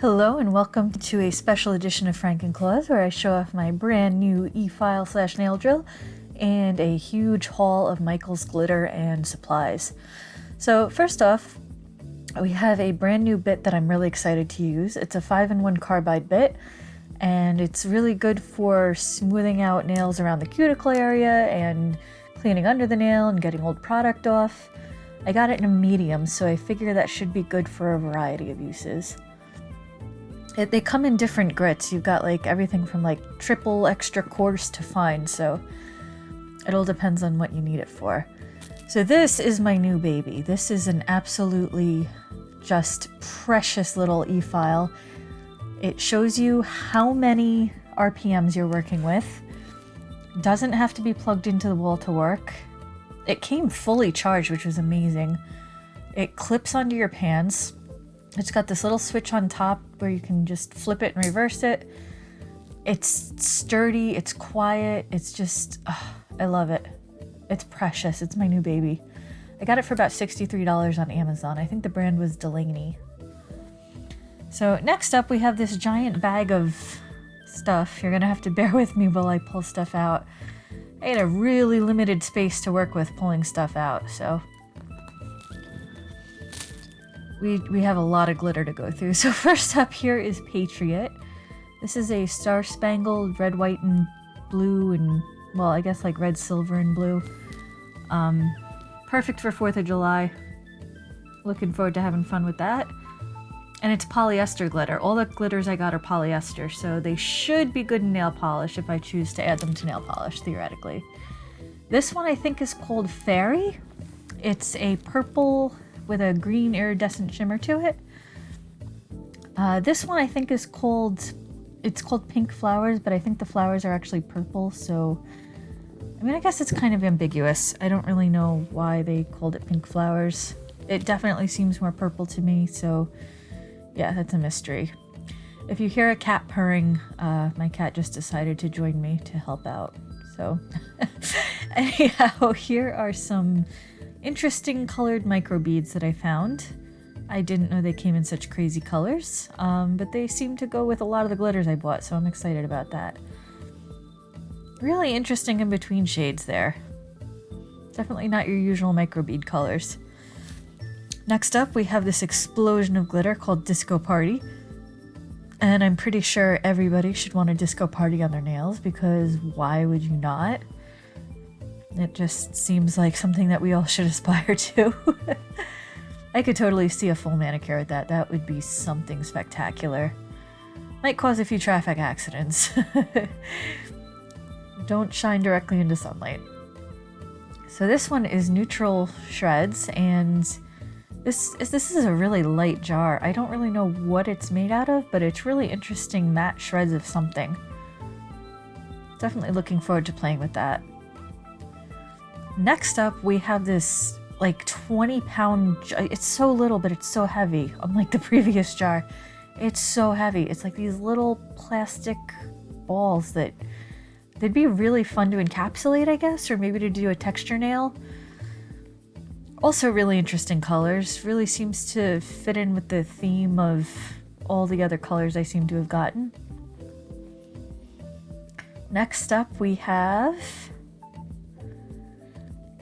Hello and welcome to a special edition of Frank & Claus where I show off my brand new e-file / nail drill and a huge haul of Michael's glitter and supplies. So first off, we have a brand new bit that I'm really excited to use. It's a 5-in-1 carbide bit and it's really good for smoothing out nails around the cuticle area and cleaning under the nail and getting old product off. I got it in a medium, so I figure that should be good for a variety of uses. They come in different grits. You've got like everything from like triple extra coarse to fine, so it all depends on what you need it for. So this is my new baby. This is an absolutely just precious little e-file. It shows you how many RPMs you're working with. Doesn't have to be plugged into the wall to work. It came fully charged, which was amazing. It clips onto your pans. It's got this little switch on top where you can just flip it and reverse it. It's sturdy, it's quiet, it's just, I love it. It's precious, it's my new baby. I got it for about $63 on Amazon. I think the brand was Delaney. So next up we have this giant bag of stuff. You're gonna have to bear with me while I pull stuff out. I had a really limited space to work with pulling stuff out, so we have a lot of glitter to go through. So first up here is Patriot. This is a star-spangled red, white, and blue, and well, I guess like red, silver, and blue. Perfect for 4th of July. Looking forward to having fun with that. And it's polyester glitter. All the glitters I got are polyester, so they should be good in nail polish if I choose to add them to nail polish, theoretically. This one I think is called Fairy. It's a purple with a green iridescent shimmer to it. This one I think is called, it's called Pink Flowers, but I think the flowers are actually purple, so I mean, I guess it's kind of ambiguous. I don't really know why they called it Pink Flowers. It definitely seems more purple to me, so yeah, that's a mystery. If you hear a cat purring, my cat just decided to join me to help out. So anyhow, here are some interesting colored microbeads that I found. I didn't know they came in such crazy colors, but they seem to go with a lot of the glitters I bought, so I'm excited about that. Really interesting in between shades there. Definitely not your usual microbead colors. Next up, we have this explosion of glitter called Disco Party. And I'm pretty sure everybody should want a disco party on their nails, because why would you not? It just seems like something that we all should aspire to. I could totally see a full manicure at that. That would be something spectacular. Might cause a few traffic accidents. Don't shine directly into sunlight. So this one is neutral shreds, and this is a really light jar. I don't really know what it's made out of, but it's really interesting matte shreds of something. Definitely looking forward to playing with that. Next up, we have this like 20-pound, it's so little, but it's so heavy, unlike the previous jar. It's so heavy. It's like these little plastic balls that they'd be really fun to encapsulate, I guess, or maybe to do a texture nail. Also really interesting colors. Really seems to fit in with the theme of all the other colors I seem to have gotten. Next up, we have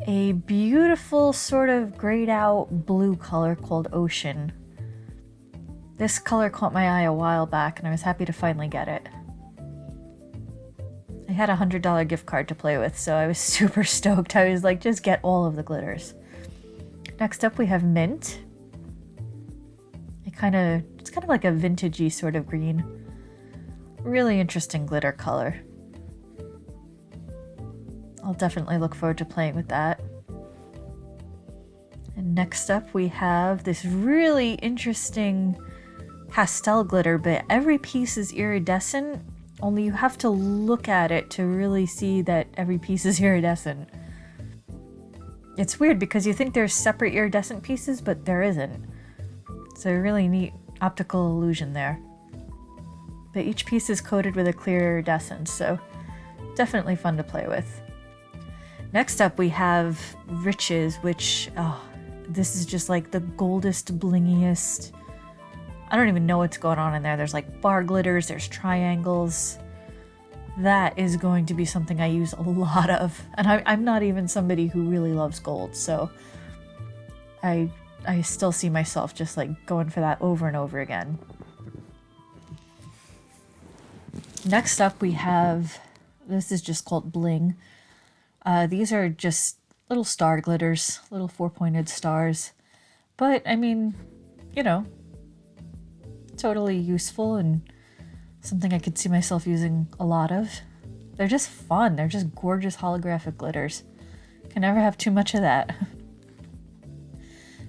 a beautiful sort of grayed out blue color called Ocean. This color caught my eye a while back and I was happy to finally get it. I had a $100 gift card to play with, so I was super stoked. I was like, just get all of the glitters. Next up we have Mint. It's kind of like a vintagey sort of green. Really interesting glitter color. I'll definitely look forward to playing with that. And next up we have this really interesting pastel glitter bit. Every piece is iridescent, only you have to look at it to really see that every piece is iridescent. It's weird because you think there's separate iridescent pieces, but there isn't. It's a really neat optical illusion there. But each piece is coated with a clear iridescence, so definitely fun to play with. Next up we have Riches, which, oh, this is just like the goldest, blingiest I don't even know what's going on in there. There's like bar glitters, there's triangles. That is going to be something I use a lot of. And I'm not even somebody who really loves gold, so I still see myself just like going for that over and over again. Next up we have, this is just called Bling. These are just little star glitters, little 4-pointed stars. But I mean, you know, totally useful and something I could see myself using a lot of. They're just fun. They're just gorgeous holographic glitters. Can never have too much of that.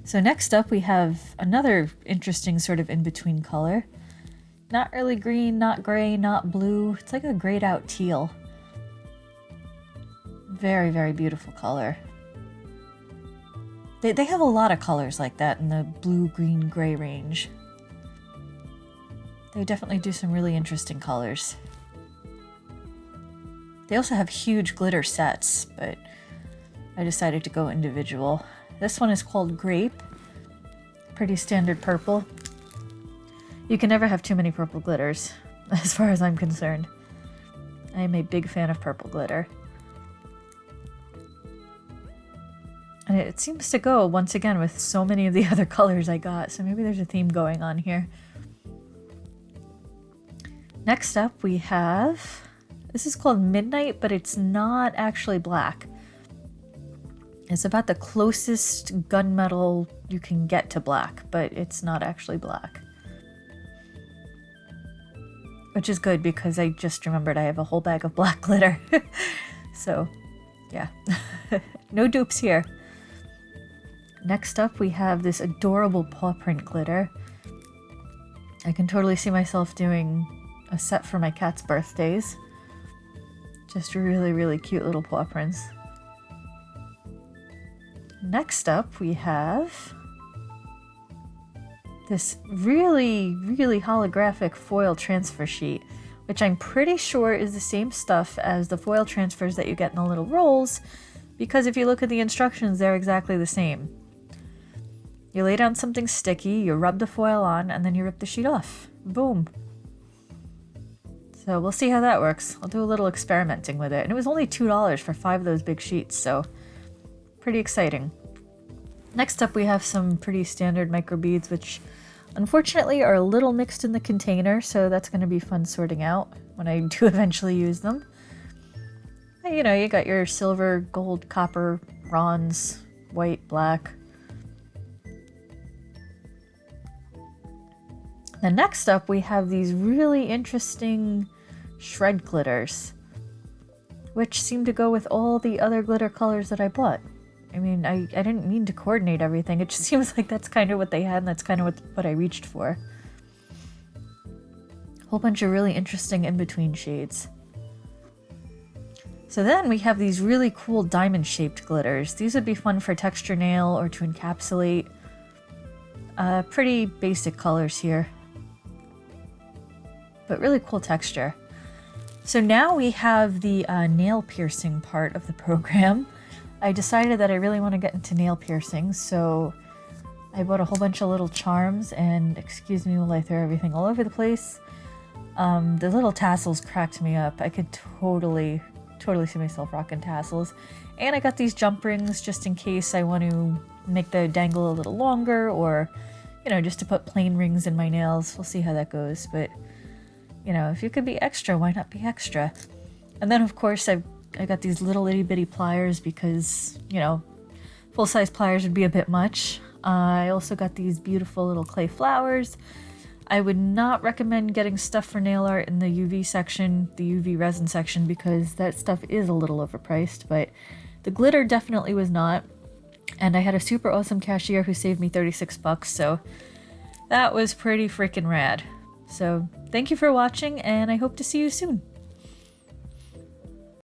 So next up we have another interesting sort of in-between color. Not really green, not gray, not blue. It's like a grayed out teal. Very, very beautiful color. They have a lot of colors like that in the blue, green, gray range. They definitely do some really interesting colors. They also have huge glitter sets, but I decided to go individual. This one is called Grape. Pretty standard purple. You can never have too many purple glitters, as far as I'm concerned. I am a big fan of purple glitter. And it seems to go, once again, with so many of the other colors I got, so maybe there's a theme going on here. Next up we have, this is called Midnight, but it's not actually black. It's about the closest gunmetal you can get to black, but it's not actually black. Which is good because I just remembered I have a whole bag of black glitter. So, yeah. No dupes here. Next up we have this adorable paw print glitter. I can totally see myself doing a set for my cat's birthdays. Just really, really cute little paw prints. Next up we have this really, really holographic foil transfer sheet, which I'm pretty sure is the same stuff as the foil transfers that you get in the little rolls, because if you look at the instructions, they're exactly the same. You lay down something sticky, you rub the foil on, and then you rip the sheet off. Boom. So we'll see how that works. I'll do a little experimenting with it. And it was only $2 for 5 of those big sheets, so pretty exciting. Next up we have some pretty standard microbeads, which unfortunately are a little mixed in the container, so that's going to be fun sorting out when I do eventually use them. You know, you got your silver, gold, copper, bronze, white, black. Then next up we have these really interesting shred glitters, which seem to go with all the other glitter colors that I bought. I mean, I didn't mean to coordinate everything. It just seems like that's kind of what they had, and that's kind of what I reached for. A whole bunch of really interesting in-between shades. So then we have these really cool diamond-shaped glitters. These would be fun for texture nail or to encapsulate. Pretty basic colors here, but really cool texture. So now we have the nail piercing part of the program. I decided that I really want to get into nail piercings, so I bought a whole bunch of little charms, and excuse me while I throw everything all over the place. The little tassels cracked me up. I could totally see myself rocking tassels. And I got these jump rings just in case I want to make the dangle a little longer, or, you know, just to put plain rings in my nails. We'll see how that goes, but, you know, if you could be extra, why not be extra? And then, of course, I got these little itty bitty pliers because, you know, full-size pliers would be a bit much. I also got these beautiful little clay flowers. I would not recommend getting stuff for nail art in the UV section, the UV resin section, because that stuff is a little overpriced, but the glitter definitely was not. And I had a super awesome cashier who saved me 36 bucks, so that was pretty freaking rad. So thank you for watching, and I hope to see you soon.